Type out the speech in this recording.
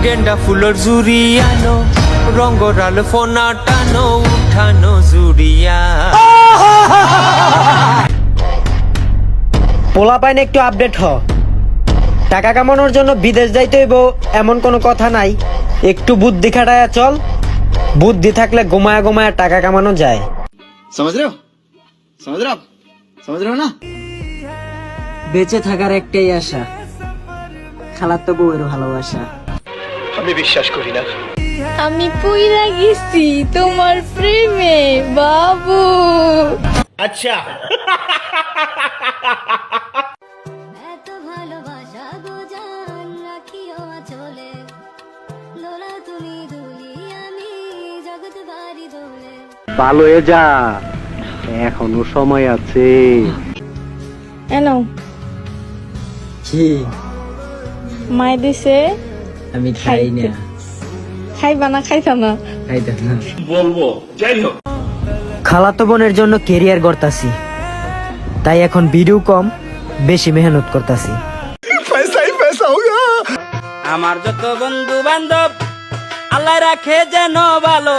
গেন্দা ফুলের জুড়ি আনো, রঙ্গরাল ফোনা টানো, উঠানো জুড়িয়া। পোলা পাইন একটু আপডেট হ। টাকা কামানোর জন্য বিদেশ যাইতে হইব এমন কোনো কথা নাই। একটু বুদ্ধি খাটায়া চল। বুদ্ধি থাকলে ঘুমায়া ঘুমায়া টাকা কামানো যায়। समझ रहे हो समझ रहे हो ना। বেঁচে থাকার একটাই আশা, খালাতো বউয়ের ভালোবাসা। আমি পুইরা গেছি তোমার প্রেমে বাবু। আচ্ছা এত ভালোবাসা গো জান রাখিও চলে, দোলা তুমি দুলি আমি জগৎ বাড়ি দোলে। ভালো হয়ে যা, এখনো সময় আছে। এনো কি? মাই দিছে, আমি খাই না। খাইবা না খাইতা না? খাইতে না। বলবো যাই হোক। খালাতো বোনের জন্য কেরিয়ার গড়তাছি, তাই এখন ভিডিও কম বেশি মেহনত করতাছি। আমার যত বন্ধু বান্ধব আল্লাহ রাখে যেন ভালো।